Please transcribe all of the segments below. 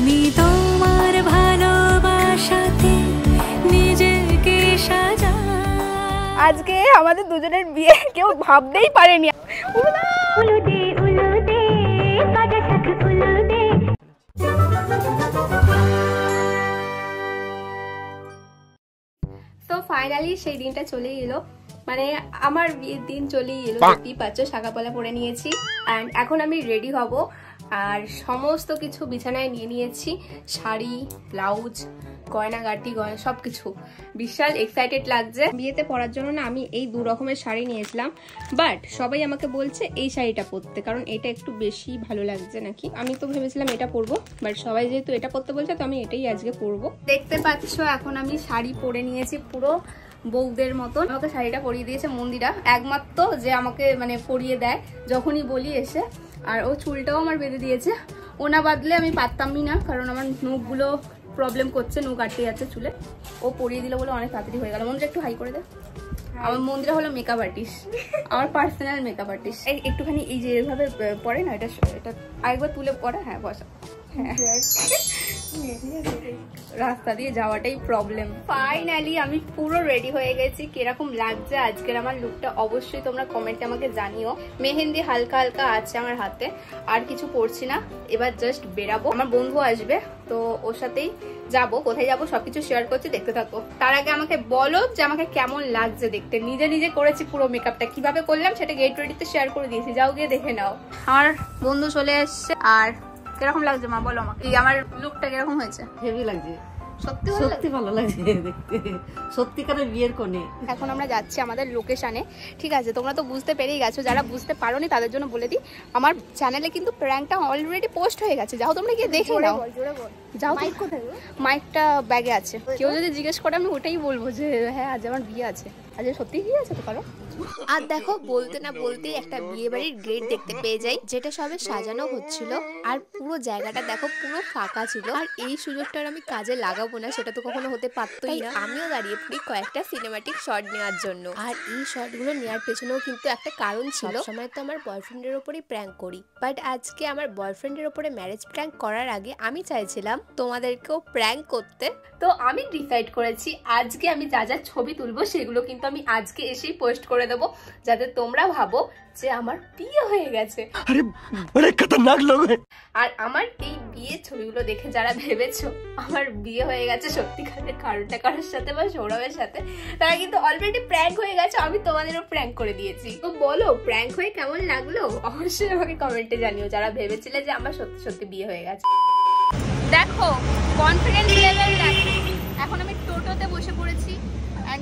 আমি তোমার ভালোবাসাতে নিজেকে সাজা। আজকে আমাদের দুজনের বিয়ে কেউ ভাবতেই পারেনি। তো ফাইনালি সেই দিনটা চলেই এলো, মানে আমার বিয়ের দিন চলেই এলো। দেখতেই পাচ্ছ শাঁখাপলা পরে নিয়েছি অ্যান্ড এখন আমি রেডি হব। আর সমস্ত কিছু বিছানায় নিয়ে নিয়েছি, শাড়ি, ব্লাউজ, গয়নাগাটি, সব কিছু। বিশাল এক্সাইটেড লাগছে বিয়েতে পরার জন্য। না আমি এই দু রকমের শাড়ি নিয়েছিলাম, বাট সবাই আমাকে বলছে এই শাড়িটা পরতে, কারণ এটা একটু বেশি ভালো লাগছে নাকি। আমি তো ভেবেছিলাম এটা পরবো, বাট সবাই যেহেতু এটা পরতে বলছে তো আমি এটাই আজকে পরবো। দেখতে পাচ্ছ এখন আমি শাড়ি পরে নিয়েছি পুরো বউদের মতন। আমাকে শাড়িটা পরিয়ে দিয়েছে মন্দিরা, একমাত্র যে আমাকে মানে পরিয়ে দেয় যখনই বলি এসে। আর ও চুলটাও আমার বেঁধে দিয়েছে, ও না বাঁধলে আমি পারতামই না, কারণ আমার নখগুলো প্রবলেম করছে, নখ আটকে যাচ্ছে চুলে। ও পরিয়ে দিল বলে অনেক তাড়াতাড়ি হয়ে গেল। মন্দিরা একটু হাই করে দে। আমার মন্দিরা হলো মেকআপ আর্টিস্ট, আমার পার্সোনাল মেকআপ আর্টিস্ট। একটুখানি এই যে এভাবে পরে না, এটা আরেকবার তুলে পরে। হ্যাঁ বসা, হ্যাঁ রাস্তা দিয়ে যাওয়াটাই প্রবলেম। ফাইনালি আমি পুরো রেডি হয়ে গেছি। কিরকম লাগছে আজকের আমার লুকটা অবশ্যই তোমরা কমেন্টে আমাকে জানিও। মেহেন্দি হালকা হালকা আছে আমার হাতে, আর কিছু পরছি না। এবার জাস্ট বেরাবো, আমার বন্ধু আসবে তো ওর সাথেই যাবো। কোথায় যাবো সবকিছু শেয়ার করছি, দেখতে থাকো। তার আগে আমাকে বলো যে আমাকে কেমন লাগছে দেখতে। নিজে নিজে করেছি পুরো মেকআপটা, কিভাবে করলাম সেটা গেট রেডিতে শেয়ার করে দিয়েছি, যাও গিয়ে দেখে নাও। আমার বন্ধু চলে এসছে। আর কিরকম লাগছে মা বলো আমাকে, এই আমার লুকটা কিরকম হয়েছে? হেভি লাগছে, সত্যি সত্যি ভালো লাগছে দেখতে, সত্যিকারের বিয়ের কোণে। এখন আমরা যাচ্ছি আমাদের লোকেশনে, ঠিক আছে? তোমরা তো বুঝতে পেরেই গেছো, যারা বুঝতে পারোনি তাদের জন্য বলে দিই, আমার চ্যানেলে কিন্তু প্র্যাঙ্কটা অলরেডি পোস্ট হয়ে গেছে, যাও তোমরা গিয়ে দেখে নাও। যাও। মাইক কোথায়? মাইকটা ব্যাগে আছে। কেউ যদি জিজ্ঞেস করে আমি ওটাই বলবো যে হ্যাঁ আজ আমার বিয়ে আছে। আজ সত্যি বিয়ে আছে তো কারো। আর দেখো বলতে না বলতেই একটা বিয়ে বাড়ির গেট দেখতে পেয়ে যাই, যেটা সবে সাজানো হচ্ছিল। আর পুরো জায়গাটা দেখো পুরো ফাঁকা ছিল। আর এই সুযোগটার আমি কাজে লাগাবো না সেটা তো কখনো হতে পারতোই না। আমিও দাঁড়িয়ে পড়ি কয়েকটা সিনেমাটিক শট নেওয়ার জন্য। আর এই শটগুলো নেওয়ার পেছনেও কিন্তু একটা কারণ ছিল। সময় তো আমার বয়ফ্রেন্ডের ওপরেই প্র্যাঙ্ক করি, বাট আজকে আমার বয়ফ্রেন্ডের ওপরে ম্যারেজ প্র্যাঙ্ক করার আগে আমি চাইছিলাম তোমাদেরকেও প্র্যাঙ্ক করতে। তো আমি ডিসাইড করেছি আজকে আমি যা যা ছবি তুলবো সেগুলো কিন্তু আমি আজকে এসেই পোস্ট করে দেবো, যাতে তোমরা ভাবো যে আমার বিয়ে হয়ে গেছে। আরে বড় খতরনাক লোক। আর আমার এই বিয়ের ছবিগুলো দেখে যারা ভেবেছো আমার বিয়ে হয়ে গেছে সত্যিকারের কারোটা কারোর সাথে বা সৌরভের সাথে, তারা কিন্তু অলরেডি প্র্যাঙ্ক হয়ে গেছে। আমি তোমাদেরও প্র্যাঙ্ক করে দিয়েছি। তো বলো প্র্যাঙ্ক হয়ে কেমন লাগলো অবশ্যই আমাকে কমেন্টে জানিও, যারা ভেবেছিলে যে আমার সত্যি সত্যি বিয়ে হয়ে গেছে। দেখো কনফিডেন্স লেভেল দেখো। এখন আমি টোটোতে বসে পড়েছি,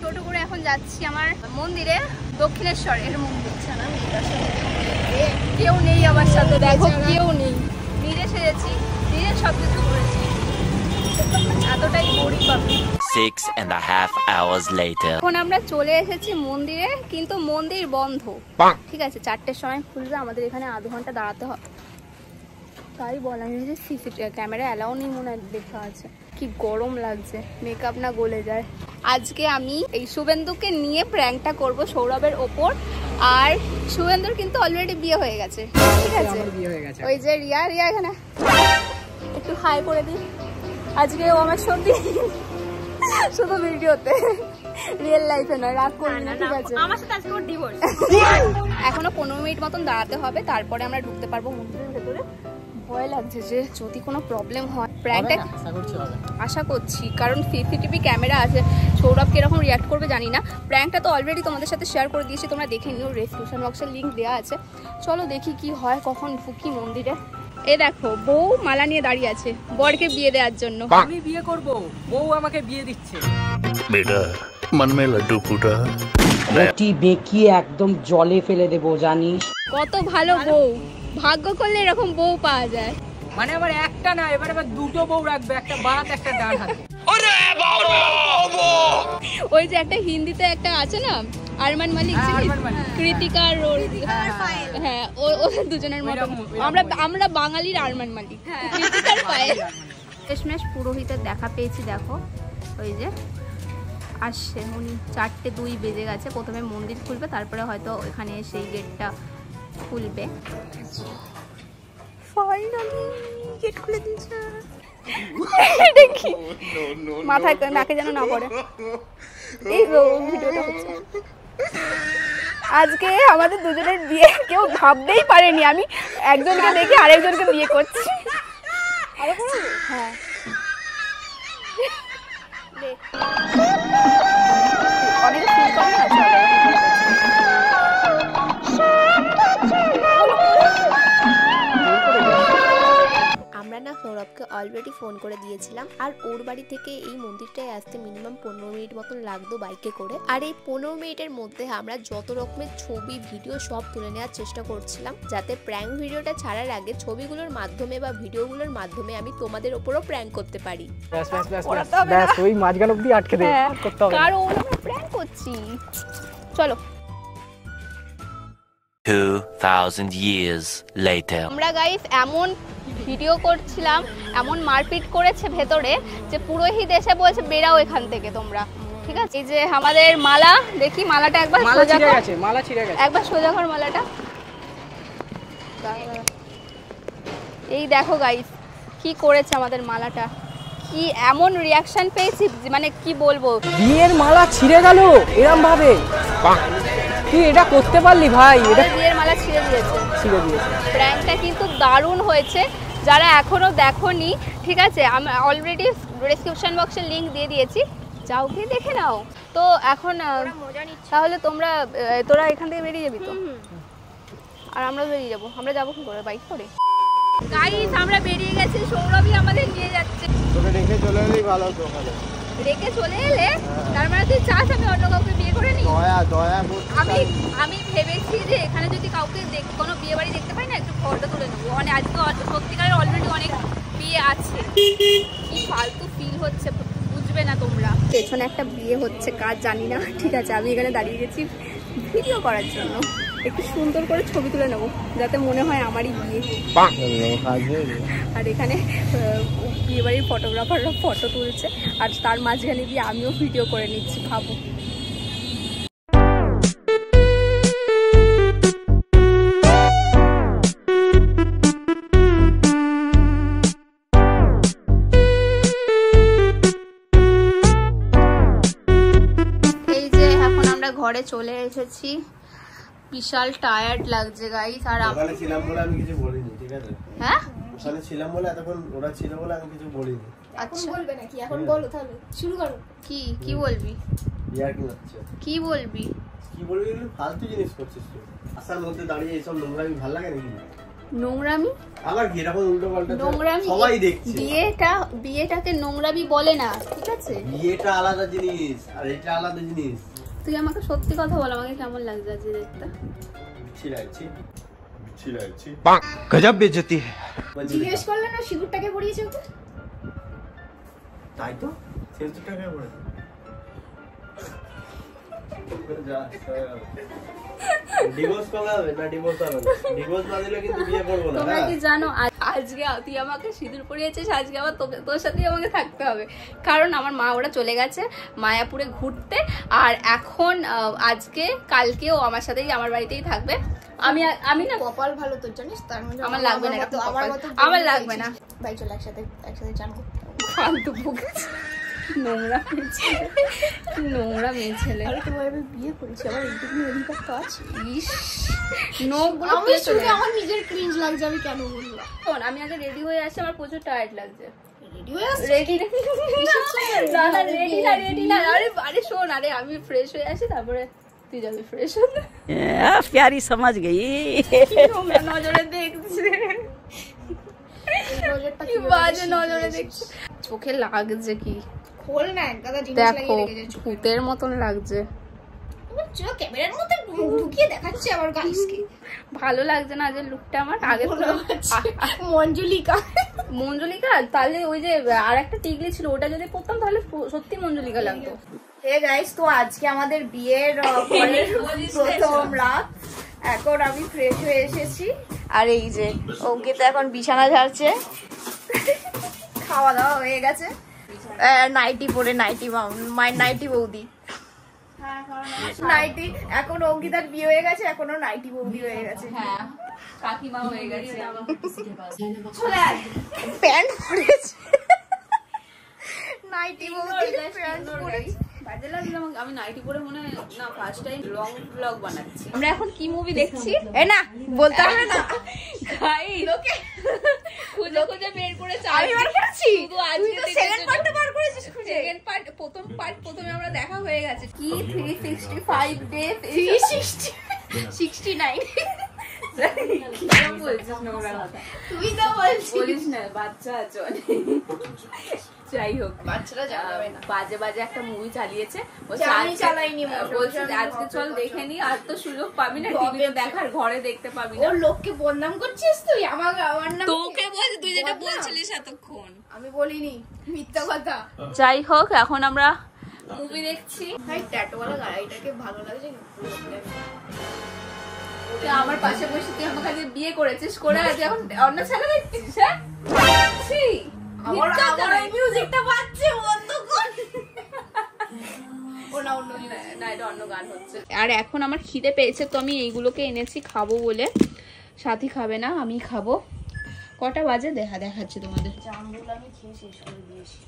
টোটো করে এখন যাচ্ছি আমার মন্দিরে, দক্ষিণেশ্বরের মন্দির। কেউ নেই আমার সাথে, দেখো কেউ নেই, নিজে সেজেছি, নিজে সব কিছু করেছি, এতটাই গরিব পাবি। 6.5 hours later এখন আমরা চলে এসেছি মন্দিরে, কিন্তু মন্দির বন্ধ। ঠিক আছে 4টের সময় খুলবে, আমাদের এখানে আধ ঘন্টা দাঁড়াতে হবে। তাই বলা যে সিসিটিভি ক্যামেরা অ্যালাউ নেই মনে হয় লেখা আছে। কি গরম লাগছে, মেকআপ না গলে যায়। আজকে আমি এই শুভেন্দুকে নিয়ে প্র্যাঙ্কটা করব সৌরভের ওপর। আর শুভেন্দুর কিন্তু অলরেডি বিয়ে হয়ে গেছে, ঠিক আছে? ওই যে রিয়া, রিয়া এখানে একটু হাই করে দিই। আজকে ও আমার সত্যি শুধু ভিডিওতে, রিয়েল লাইফে নয়, রাগ করবি না, ঠিক আছে? আমার সাথে আজকে ওর ডিভোর্স। এখনো 15 মিনিট মতন দাঁড়াতে হবে, তারপরে আমরা ঢুকতে পারবো মন্দিরের ভেতরে। ভয় লাগছে যে যদি কোনো প্রবলেম হয় প্র্যাঙ্কটা, আশা করছি, কারণ সিসিটিভি ক্যামেরা আছে। সৌরভ কিরকম রিয়াক্ট করবে জানি না। প্র্যাঙ্কটা তো অলরেডি তোমাদের সাথে শেয়ার করে দিয়েছি, তোমরা দেখে নিও, ডেসক্রিপশন বক্সের লিঙ্ক দেওয়া আছে। চলো দেখি কি হয়, কখন ঢুকি মন্দিরে। এ দেখো বউ মালা নিয়ে দাঁড়িয়ে আছে বরকে বিয়ে দেওয়ার জন্য। আমি বিয়ে করব, বউ আমাকে বিয়ে দিচ্ছে। বেটা মন মে লাড্ডু ফুটা, রুটি বেঁকিয়ে একদম জলে ফেলে দেবো জানিস। কত ভালো বউ, ভাগ্য করলে এরকম বউ পাওয়া যায়। মানে আমার একটা না, এবার দুটো বউ রাখবে, একটা বাত একটা ডান হাতে। ওই যে একটা হিন্দিতে একটা আছে না আরমান মালিক, কৃতিকা আর হ্যাঁ ওদের দুজনের মতো আমরা বাঙালির আরমান মালিক, কৃতিকার পায়েল। শেষমেশ পুরোহিতের দেখা পেয়েছি, দেখো ওই যে আসছে উনি। 4:02 বেজে গেছে। প্রথমে মন্দির খুলবে, তারপরে হয়তো এখানে সেই গেটটা খুলবে। ফাইনালি গেট খুলে দিয়েছে। এটা কি মাথায় নাকে যেন না পড়ে। এই ভিডিওটা হচ্ছে আজকে আমাদের দুজনের বিয়ে, কেউ ভাবতেই পারেনি আমি একজনকে দেখে আরেকজনকে বিয়ে করছি। হ্যাঁ অনেক ফিল করে না। আমরা না সৌরভকে অলরেডি ফোন করে দিয়েছিলাম, আর ওর বাড়ি থেকে এই মন্দিরটায় আসতে মিনিমাম 15 মিনিট মতন লাগতো বাইকে করে। আর এই 15 মিনিটের মধ্যে আমরা যত রকমের ছবি ভিডিও সব তুলে নেওয়ার চেষ্টা করছিলাম, যাতে প্র্যাঙ্ক ভিডিওটা ছাড়ার আগে ছবিগুলোর মাধ্যমে বা ভিডিওগুলোর মাধ্যমে আমি তোমাদের ওপরও প্র্যাঙ্ক করতে পারি। ওই মাঝখান অবধি আটকে দে করতে হবে, কারণ আমরা প্র্যাঙ্ক করছি। চলো 2000 years later. আমরা গাইস এমন ভিডিও করছিলাম, এমন মারপিট করেছে ভেতরে যে পুরোহিত এসে বলছে বেরাও এখান থেকে তোমরা। ঠিক আছে, এই যে আমাদের মালা, দেখি মালাটা একবার সোজা কর। মালা ছিঁড়ে গেছে, একবার সোজা কর মালাটা। এই দেখো গাইস কি করেছে আমাদের মালাটা, কি এমন রিয়াকশন পেয়েছি মানে কি বলবো। বিয়ের মালা ছিঁড়ে গেল এরকম ভাবে, তুই এটা করতে পারলি ভাই? এটা বিয়ের মালা ছিঁড়ে দিয়েছে। প্র্যাঙ্কটা কিন্তু দারুণ হয়েছে। যারা এখনো দেখোনি, ঠিক আছে, আমি অলরেডি ডেসক্রিপশন বক্সে লিংক দিয়ে দিয়েছি, যাও গিয়ে দেখে নাও। তো এখন তাহলে তোরা এখান থেকে বেরিয়ে যাবি তো? আর আমরা বেরিয়ে যাবো। আমরা যাবো কি করে? বাইক করে। গাইস আমরা বেরিয়ে গেছি, সৌরভই আমাদের নিয়ে যাচ্ছে। তোকে রেখে চলে এলেই ভালো হতো। রেখে চলে এলে তার মানে তুই চাস আমি অন্য কাউকে বিয়ে করে নিই? দয়া আমি ভেবেছি যে এখানে যদি কাউকে কোনো বিয়ে বাড়ি দেখতে পাই না, একটু ফটো তুলে নেবো। মানে আজকে সত্যিকারের অলরেডি অনেক বিয়ে আছে, কি ফালতু ফিল হচ্ছে বুঝবে না তোমরা। পেছনে একটা বিয়ে হচ্ছে, কাজ জানি না, ঠিক আছে। আমি এখানে দাঁড়িয়ে গেছি ভিডিও করার জন্য, একটু সুন্দর করে ছবি তুলে নেবো যাতে মনে হয় আমারই বিয়ে। আর এখানে বিয়ে বাড়ির ফটোগ্রাফাররা ফটো তুলছে, আর তার মাঝখানে দিয়ে আমিও ভিডিও করে নিচ্ছি, ভাবো। এই যে এখন আমরা ঘরে চলে এসেছি, বিশাল টায়ার্ড লাগছে গাইস। আর ওখানে ছিলাম বলে আমি কিছু বলিনি, ঠিক আছে? হ্যাঁ ওখানে ছিলাম বলে এতক্ষণ ওরা ছিল বলে আমি কিছু বলিনি। আচ্ছা বলবে নাকি? এখন বলো তাহলে, শুরু করো। কি বলবি? ইয়ার কি হচ্ছে? কি বলবি? ফালতু জিনিস করছিস তুই। আসার মধ্যে দাঁড়িয়ে এইসব নোংরামি ভালো লাগে নাকি? নোংরামি আবার কি এরকম উল্টো পাল্টা? নোংরামি সবাই দেখছে। বিয়েটাকে নোংরামি বলে না, ঠিক আছে? বিয়েটা আলাদা জিনিস আর এটা আলাদা জিনিস। তুই আমাকে সত্যি কথা বল, আমাকে কেমন লাগছে আজকে দেখতে? গজব বেজতি। জিজ্ঞেস করলে না সিঁদুরটাকে পরিয়েছে ওকে? তাই তো সিঁদুরটাকে পরে ডিভোর্স কবে হবে? না ডিভোর্স হবে না। ডিভোর্স না দিলে কিন্তু বিয়ে করব না। তোমরা কি জানো আজকে তুই আমাকে সিঁদুর পরিয়েছিস, আজকে আবার তোর সাথেই আমাকে থাকতে হবে। কারণ আমার মা ওরা চলে গেছে মায়াপুরে ঘুরতে, আর এখন আজকে কালকেও আমার সাথেই আমার বাড়িতেই থাকবে। আমি না কপাল ভালো তোর জানিস, তার মানে আমার লাগবে না, আমার লাগবে না। ভাই চল একসাথে চান করতে। ফালতু ভুগেছে, নোংরা মেয়ে ছেলে। আরে তোমার আমি বিয়ে করেছি, আমার এইটুকু অধিকার তো আছে। ইস নোগুলো আমি শুনে আমার নিজের ক্রিঞ্জ লাগছে, আমি কেন বললাম? শোন আমি আগে রেডি হয়ে আসছি, আমার প্রচুর টায়ার্ড লাগছে। রেডি হয়ে আসছি? রেডি না। আরে শোন, আরে আমি ফ্রেশ হয়ে আসি, তারপরে তুই যাবি ফ্রেশ হতে। प्यारी समझ गई। নজরে দেখছে, কি বাজে নজরে দেখছে। চোখে লাগছে কি? খোল না, একটা জিনিস দেখো লাগিয়ে রেখেছে। ভূতের মতন লাগছে। চলো ক্যামেরার মধ্যে ঢুকিয়ে দেখাচ্ছে আমার গাইসকে। ভালো লাগছে না যে লুকটা আমার? আগে তো মঞ্জুলিকা, তাহলে ওই যে আর একটা টিকলি ছিল ওটা যদি পরতাম তাহলে সত্যি মঞ্জুলিকা লাগতো। হে গাইস, তো আজকে আমাদের বিয়ের প্রথম রাত। এখন আমি ফ্রেশ হয়ে এসেছি, আর এই যে অঙ্কিতা এখন বিছানা ঝাড়ছে। খাওয়া দাওয়া হয়ে গেছে, নাইটি পরে, নাইটি বৌদি নাইটি। এখন অঙ্কিতার বিয়ে হয়ে গেছে, এখনো নাইটি বৌদি হয়ে গেছে। কাকিমা হয়ে গেছে। প্যান্ট পরেছে, নাইটি প্যান্ট পরেছে। আমি নাইটি পরে মনে হয় না ফার্স্ট টাইম লং ব্লগ বানাচ্ছি। আমরা এখন কি মুভি দেখছি? এ না বলতে হবে না, গাইস লোকে খুঁজে খুঁজে বের করে আমি বার করছি। শুধু আজকে তুই তো সেকেন্ড পার্টটা বার করেছিস খুঁজে। সেকেন্ড পার্ট প্রথমে আমরা দেখা হয়ে গেছে। কি 365 ডে 69 বলছিস নোংরা কথা? তুই তো বলছিস। বলিস না, বাচ্চা আছো। যাই হোক, বাচ্চারা জানাবে না। বাজে বাজে একটা মুভি চালিয়েছে। আমি চালাইনি, বলছে আজকে চল দেখে নি, আর তো সুযোগ পাবি না টিভিতে দেখার, ঘরে দেখতে পাবি না। ওর লোককে বদনাম করছিস তুই, আমার নাম তোকে বলছি, তুই যেটা বলছিলিস এতক্ষণ। আমি বলিনি, মিথ্যা কথা। যাই হোক, এখন আমরা মুভি দেখছি। ভাই ট্যাটুওয়ালা গাড়িটাকে ভালো লাগছে। আমার পাশে বসে তুই আমাকে আগে বিয়ে করেছিস, করে আজ এখন অন্য ছেলে দেখছিস? হ্যাঁ, আমার মিউজিকটা বাজছে, বন্ধ কর। না, এটা অন্য গান হচ্ছে। আর এখন আমার খিদে পেয়েছে, তো আমি এইগুলোকে এনেছি খাবো বলে। সাথী খাবে না, আমি খাবো। কটা বাজে দেখাচ্ছি তোমাদের। জামগুলো আমি খেয়ে শেষ করে দিয়েছি।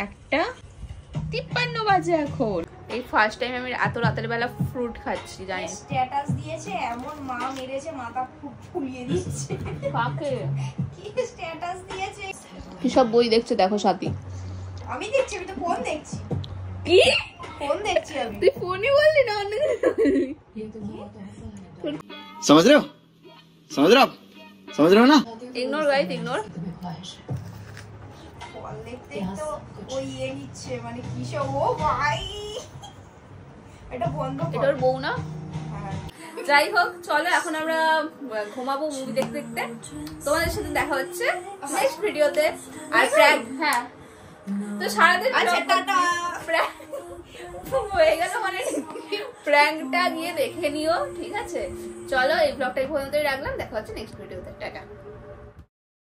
1:53 বাজে এখন। এই ফার্স্ট টাইম আমি এত রাতের বেলা ফ্রুট খাচ্ছি, জানি। স্ট্যাটাস দিয়েছে, এমন মা মেরেছে, মাথা ফুলিয়ে দিচ্ছে। কাকে? কি স্ট্যাটাস দিয়েছে? কি সব বই দেখছে দেখো সাথী। আমি দেখছি, আমি তো ফোন দেখছি। কি ফোন দেখছি আমি? তুই ফোনই বললি না? समझ रहे हो आप समझ रहे हो ना? Ignore guys, ignore. ফোন দেখতে তো ওই নিচ্ছে, মানে কিসব। ও ভাই, এটা বন্ধ কর। এটা ওর বউ না? যাই হোক, চলো এখন আমরা ঘুমাবো মুভি দেখতে দেখতে। তোমাদের সাথে দেখা হচ্ছে নেক্সট ভিডিওতে। আর প্র্যাঙ্ক, হ্যাঁ তো সারাদিন হয়ে গেল, মানে প্র্যাঙ্কটা গিয়ে দেখে নিও, ঠিক আছে? চলো, এই ব্লগটা এই পর্যন্তই রাখলাম, দেখা হচ্ছে নেক্সট ভিডিওতে। টাটা।